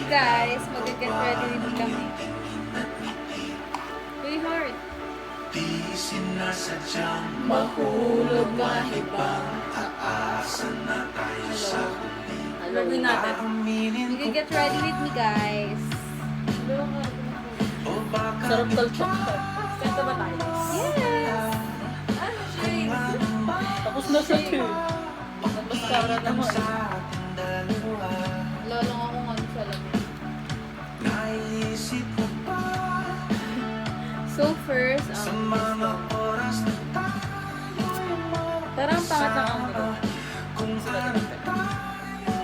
guys. Mag-get ready with me kami. Uy, heart. Di sinasadyang mahulog mahibang aasan na tayo sa huli. Gawin natin. Aaminin ko Mag-get ready with me guys. o baka Sarap talchok ka. Kanta ba tayo? Yes! Tapos na siya too. Nagmaskara na mo. sa ating dalawa. Lalong akong ano sa lamig. Naisip ko pa So first, sa mga oras na tayo Parang pangat ng ang nila. kung ano tayo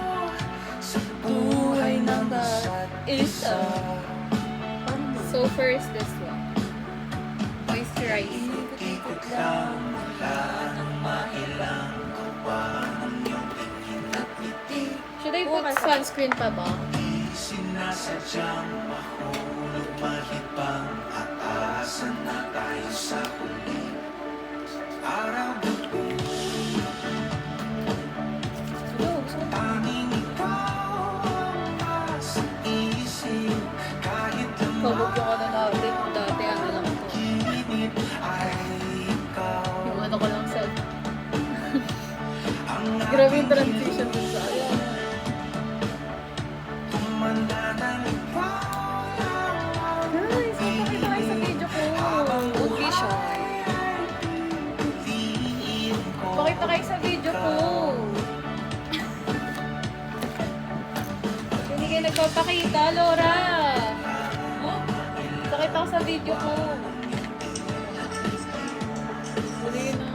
sa buhay ng isa't isa. so first this one. Moisturize. Ikot lang wala nang mailang kawan ng iyong tingin at ngiti. Should I put sunscreen pa ba? Di sinasadyang mahulog mahibang aasan na tayo sa huli. Araw tanging ikaw ang nasa isip kahit Pabog ko na natin dati ano lang ito. lumakinip ay ikaw Yung ano ko lang self. ang Grabe yung transition dun sa ayan. mananalipa. Guys, magpakita kayo sa video ko. Okay siya. Pakita kayo sa video ko. Hindi kayo nagpapakita, Laura. Pakita ko sa video ko. Huli na.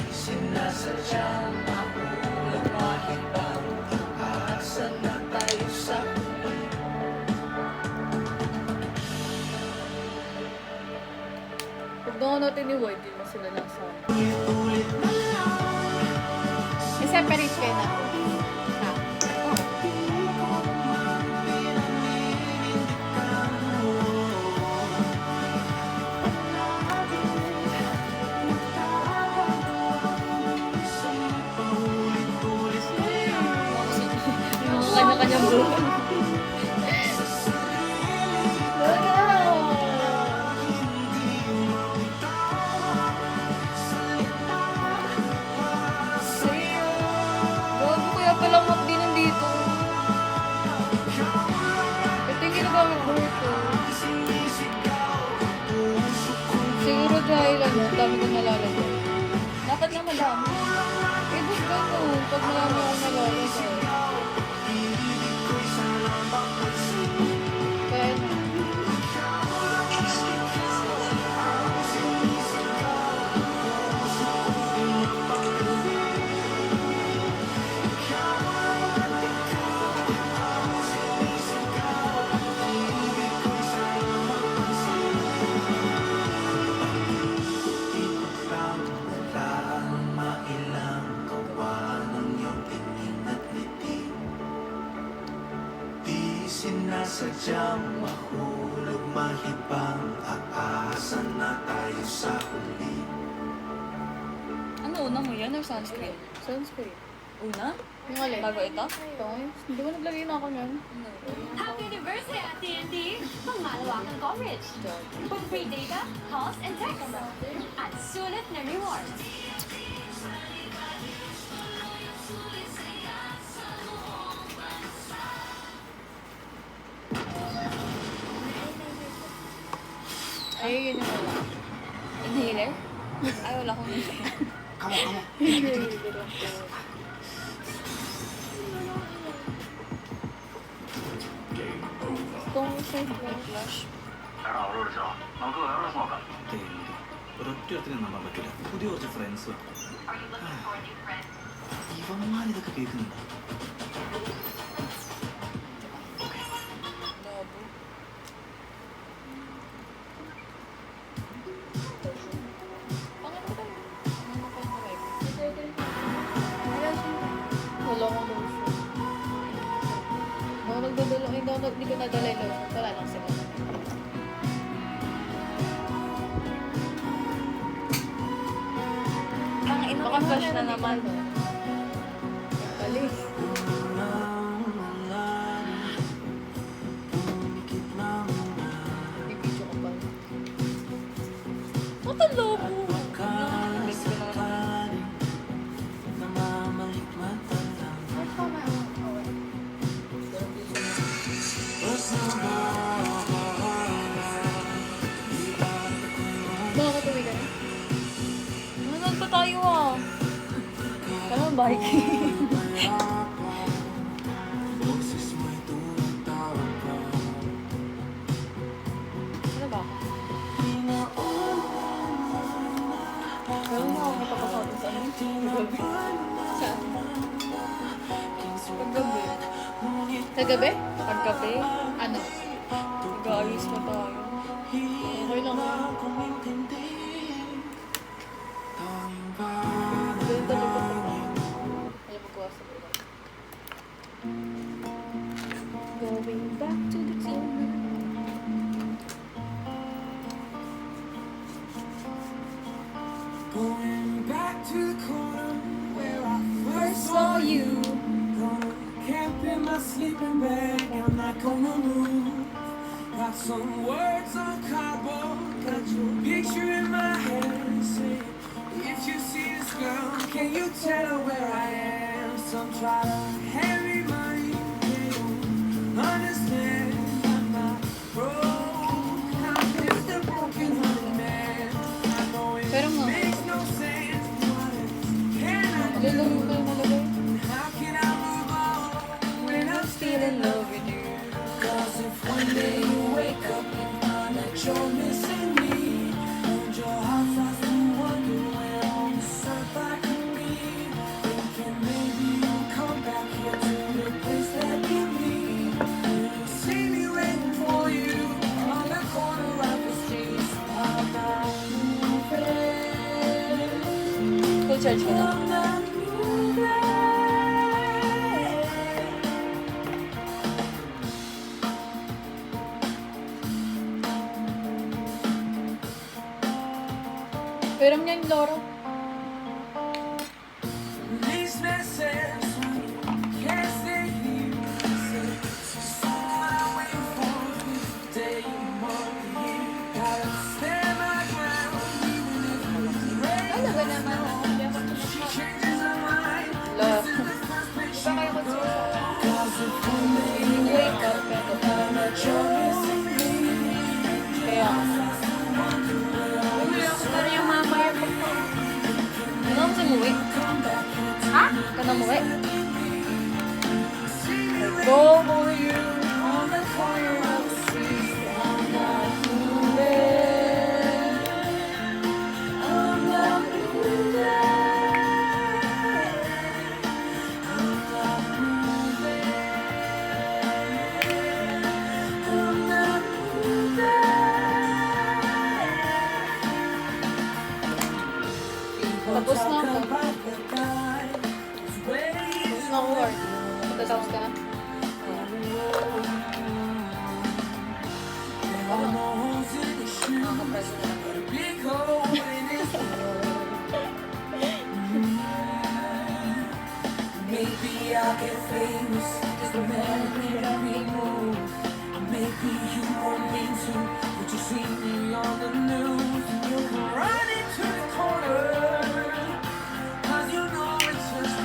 Sinasadyang mahulog mahibang aasan na tayo sa Pag doon natin ni White, di mo sila nasa. I-separate kayo na. Ha? Yung mga kanya-kanyang buhay. Bago kaya palang hindi nandito. Ito yung ginagamit ko ito. Siguro dahil ano, ang dami kong nalalagay. Dapat nga madami. Eh, gusto ko. Pag marami akong nalalagay. Kaya na. ikot lang wala nang mailang kawan ng iyong tingin at ngiti. Di sinasadyang mahulog mahibang aasan na tayo sa huli. Ano una mo yan or sunscreen? Sunscreen. Una? Yung alin? Bago ito? Ito. Hindi ko naglagay na ako yan. Happy anniversary at TNT! Pangmalawakang coverage. For free data, calls, and text. At sulit na rewards. Ay, yun yung wala. Inhaler? Ay, wala akong inhaler. Kung side blush. ഒരൊറ്റ നമ്പാൻ പറ്റില്ല പുതിയ കുറച്ച് ഫ്രണ്ട്സ് ഇവന്മാരിതൊക്കെ കേൾക്കുന്നുണ്ടോ Labo. Pangat ko tayo. Ano pa yung kamay ko? Wala akong lotion. Ako nagdadala, hindi ko nadala yung lotion. Wala lang sila. Baka flash na naman. Alis. Ba't ang labo? Miss ko naman. Pagkakataling namamalikmata lang. Basta ba Makakatuwi ka na? Manood pa tayo ah. Kaya bike. boses mo'y tumatawag pa. Ano ba? Pero makakapagpapasok sa ano? Paggabi. Saan? Paggabi. Kagabi? Paggabi? Ano? Nag-aayos pa tayo. Okay lang yan. Ganito lang pa tayo. Alam mo kuha sa buhay. Going back to the corner. Going back to the corner where I first Saw you. Gonna camp in my sleeping bag. I'm not gonna move. Got some words on cardboard. Got your picture in my head. Say, if you see this girl, can you tell where I am? Some try to hand me money. They don't understand. I'm not broke. I'm just a broken-hearted man. I know it Pero nga, makes no sense. What can I do? malulunod kayo malagay. How can I move on when I'm still in love with you? Cause if one day you wake up and find that you're missing me, and your heart starts to wonder where on this earth I could be, thinking maybe you'll come back here to the place that you need. You see me waiting for you on the corner of the street. I'm not moving. Full charge ka na. I'm not moving. Pero niya yung loro. These messages can't stay here. Someone I'm waiting for day, month, year. Gotta stand my ground even if it's rain. Ano ba naman? Hindi ako She changes her mind. La. This is the first place Di ba kayo mag-susa? Cause if one day you wake up and find that you're missing me, Kaya, Bumili ako na rin yung mama yung pagkakas. ano kasi muwi? Ha? Ka na muwi? go for you on the corner of the street. I'm not moving. I'm not moving. I'm not moving. I'm not moving. Tapos na ako. About the guy who's waiting. Tapos na ako work. Tatapos ka na? Nakaka-press na lang. Big hole in his Maybe I'll get famous as the man who let me move. Or maybe you won't mean to, but you see me on the news and you'll come right into the corner. Cause you know it's just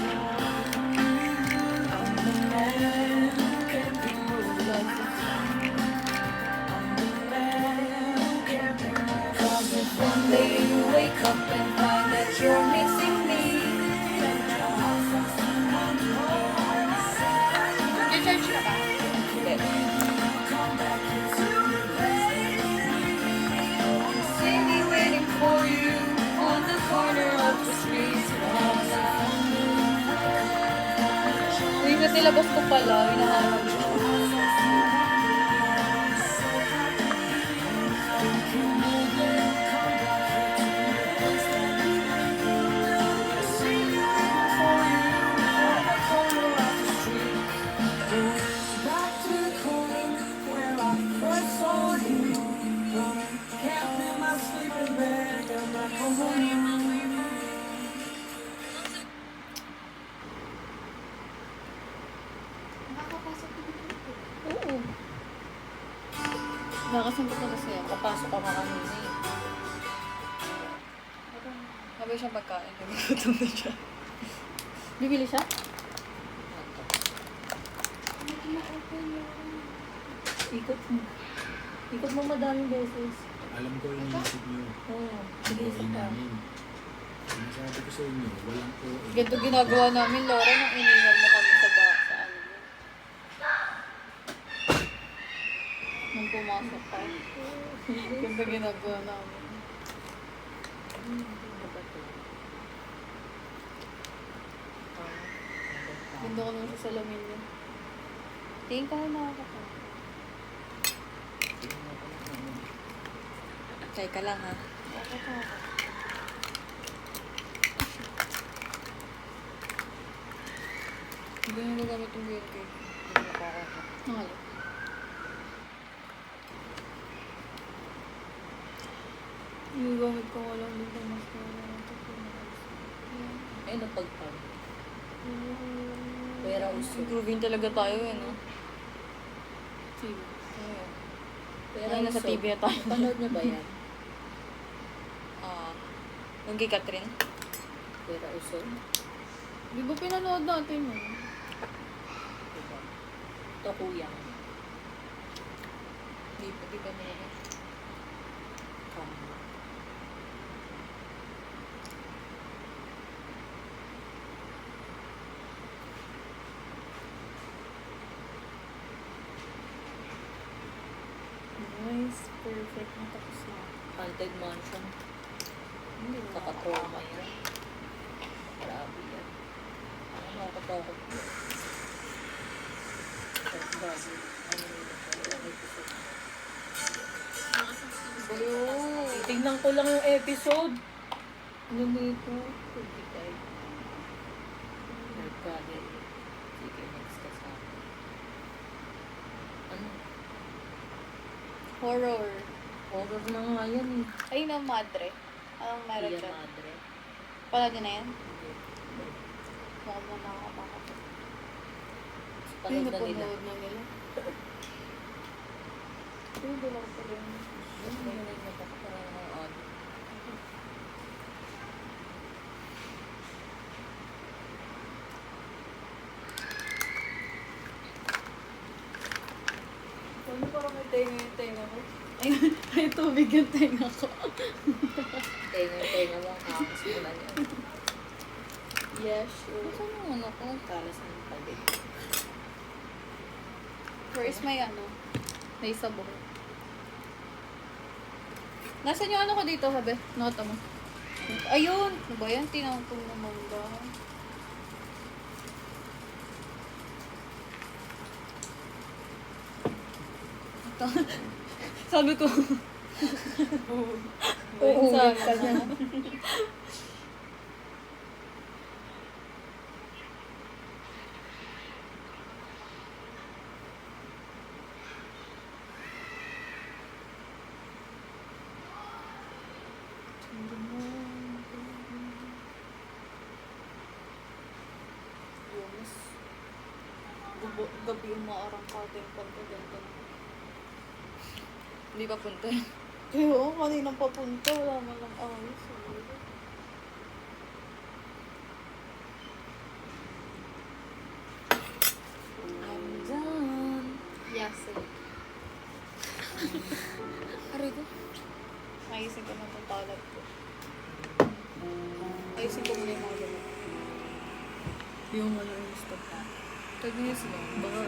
I'm the man who can't be moved. Cause if one day you wake up and find that you're missing me, then your heart starts to wonder where I said Nag-charge ka ba? Hindi. come back into the place. See me waiting for you on the corner of the street. Uy, ba't nilabas ko pala? Hinahanap ko. Back to the corner where I first saw you. Kept in my sleeping bag, I'm not gonna Nakakapasok ko dito. Oo. Nakasambot na kasi ako. Papasok ako kanina eh. ba siya pagkain? Nagugutom na siya. Bibili siya? Ikot mo. Ikot mo madaming beses. Alam ko yung inisip niyo. Oo. Sige, OA isa pa. namin. Sinasabi ko sa inyo, walang OA. Ganito ginagawa namin, Laura, nung iniwan mo kami sa sa ano mo. Nung pumasok ka. Ganito ginagawa namin. Ganito ko nung sa salamin niya. Tingin ka na ako pa. Teka lang ha. Hindi na nagamit yung BNK. Nangali. Nagamit ko nga lang din ng mascara. Ay, napagpag. Pera uso. Improving talaga tayo eh, no? Sige. Pera Ay, nasa uso. TV na tayo. Napanood niya ba yan? Yung kay Catherine. Pera uso. Di ba pinanood natin yun? Diba? Ito kuyang. Di ba nila? Nice. Perfect. Natapos na. Haunted Mansion. Hindi mo Nakatrauma yan. Grabe yan. Ano nakakatakot po? Grabe. Ano yun? Ang episode. Bayo. Tingnan ko lang yung episode. Ano dito? Hindi tayo. Nagkali. Sige, next ka sa akin. Ano? Horror. Horror na nga yan eh. Ay, na madre. Anong meron Tia dyan? Madre. Pala din na yan? Hindi. Mukhang mo nakakatakot. Ay, Panood na nila. napanood na nila. Hindi lang pala yun. Yun, may nalagyan ako para ng odd. Ano parang may tenga yung tenga ko? Ay, may tubig yung tenga ko. Tenga mo, kakas mo lang yan. Yes, sure. Saan yung ano ko? Kalas ng palig. First may ano? May sabon. Nasaan yung ano ko dito, sabi? Nota mo. Ayun! Ano ba yan? Tinawag ko naman ba? Ito. Sabi ko. Oo, sabi ka na. Mas gabi yung maarang kating pagkaganda. Hindi pa punta. Oo, kaninang papunta. Wala man lang ayos. Siguro. I'm done. Yes, eh. Aray ko. Ayusin ko na itong talag ko. Ayusin ko muna yung mga ganun. Yung ano yung stop. 10 minutes lang. Baka